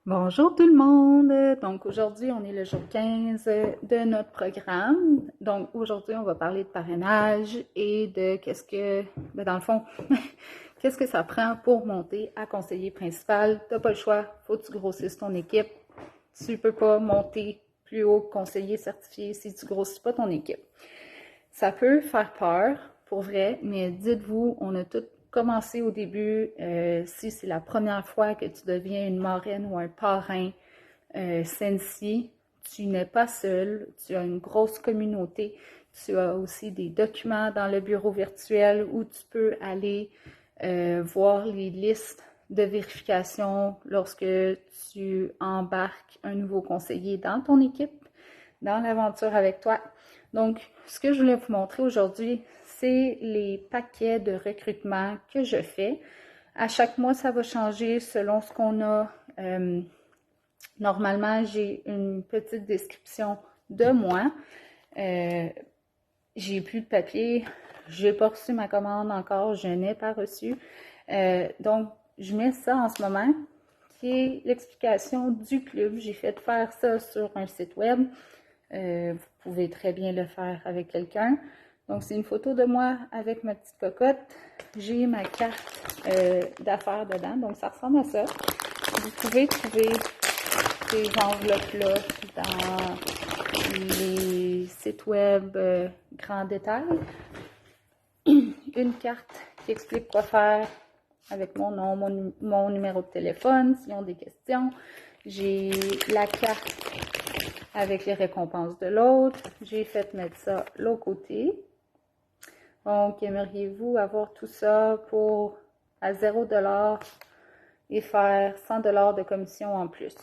Bonjour tout le monde! Donc aujourd'hui, on est le jour 15 de notre programme. Donc aujourd'hui, on va parler de parrainage et de dans le fond, qu'est-ce que ça prend pour monter à conseiller principal. T'as pas le choix, faut que tu grossisses ton équipe. Tu peux pas monter plus haut que conseiller certifié si tu grossis pas ton équipe. Ça peut faire peur, pour vrai, mais dites-vous, on a tous commencé au début. Si c'est la première fois que tu deviens une marraine ou un parrain Sensi, tu n'es pas seul, tu as une grosse communauté, tu as aussi des documents dans le bureau virtuel où tu peux aller voir les listes de vérification lorsque tu embarques un nouveau conseiller dans ton équipe, dans l'aventure avec toi. Donc, ce que je voulais vous montrer aujourd'hui, c'est les paquets de recrutement que je fais. À chaque mois, ça va changer selon ce qu'on a. Normalement, j'ai une petite description de moi. J'ai plus de papier. Je n'ai pas reçu ma commande encore. Je n'ai pas reçu. Donc, je mets ça en ce moment, qui est l'explication du club. J'ai fait faire ça sur un site web. Vous pouvez très bien le faire avec quelqu'un. Donc, c'est une photo de moi avec ma petite cocotte. J'ai ma carte d'affaires dedans. Donc, ça ressemble à ça. Vous pouvez trouver ces enveloppes-là dans les sites web grand détail. Une carte qui explique quoi faire avec mon nom, mon numéro de téléphone, s'ils ont des questions. J'ai la carte avec les récompenses de l'autre. J'ai fait mettre ça l'autre côté. Donc, aimeriez-vous avoir tout ça à 0$ et faire 100$ de commission en plus?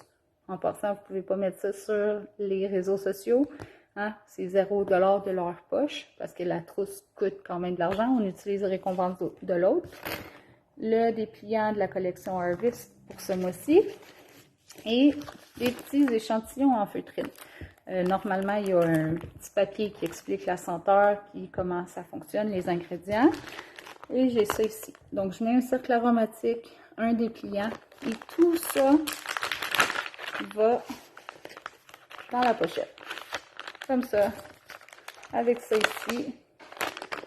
En passant, vous ne pouvez pas mettre ça sur les réseaux sociaux. Hein? C'est 0$ de leur poche parce que la trousse coûte quand même de l'argent. On utilise les récompenses de l'autre. Le dépliant de la collection Harvest pour ce mois-ci. Et des petits échantillons en feutrine. Normalement, il y a un petit papier qui explique la senteur, comment ça fonctionne, les ingrédients. Et j'ai ça ici. Donc, je mets un cercle aromatique, un dépliant. Et tout ça va dans la pochette. Comme ça. Avec ça ici.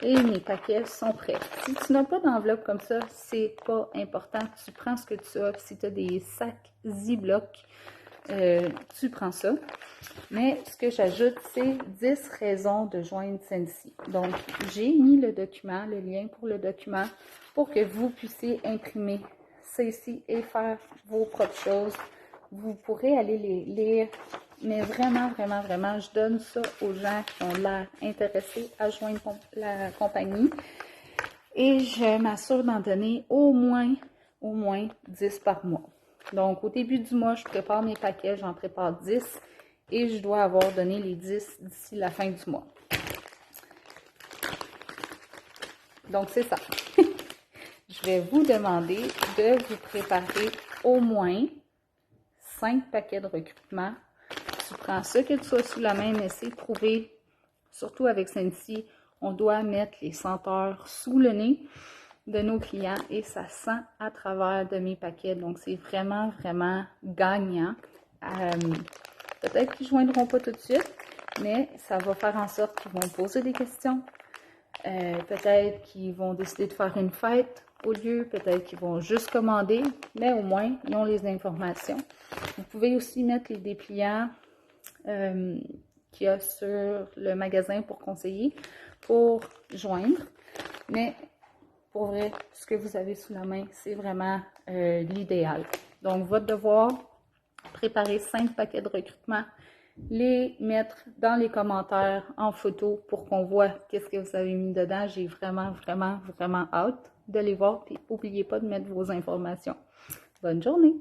Et mes paquets sont prêts. Si tu n'as pas d'enveloppe comme ça, c'est pas important. Tu prends ce que tu as. Si tu as des sacs Ziploc, tu prends ça. Mais ce que j'ajoute, c'est 10 raisons de joindre Sensi. Donc, j'ai mis le document, le lien pour le document, pour que vous puissiez imprimer ça ici et faire vos propres choses. Vous pourrez aller les lire, mais vraiment, vraiment, vraiment, je donne ça aux gens qui ont l'air intéressés à joindre la compagnie. Et je m'assure d'en donner au moins 10 par mois. Donc, au début du mois, je prépare mes paquets, j'en prépare 10 et je dois avoir donné les 10 d'ici la fin du mois. Donc, c'est ça. Je vais vous demander de vous préparer au moins 5 paquets de recrutement. Tu prends ce que tu as sous la main, mais c'est prouvé, surtout avec Sensi, on doit mettre les senteurs sous le nez de nos clients et ça sent à travers de mes paquets. Donc, c'est vraiment, vraiment gagnant. Peut-être qu'ils ne joindront pas tout de suite, mais ça va faire en sorte qu'ils vont poser des questions. Peut-être qu'ils vont décider de faire une fête au lieu, peut-être qu'ils vont juste commander, mais au moins, ils ont les informations. Vous pouvez aussi mettre les dépliants qu'il y a sur le magasin pour conseiller, pour joindre. Mais pour vrai, ce que vous avez sous la main, c'est vraiment l'idéal. Donc, votre devoir, préparer 5 paquets de recrutement, les mettre dans les commentaires en photo pour qu'on voit qu'est-ce que vous avez mis dedans. J'ai vraiment, vraiment, vraiment hâte de les voir. Puis, n'oubliez pas de mettre vos informations. Bonne journée!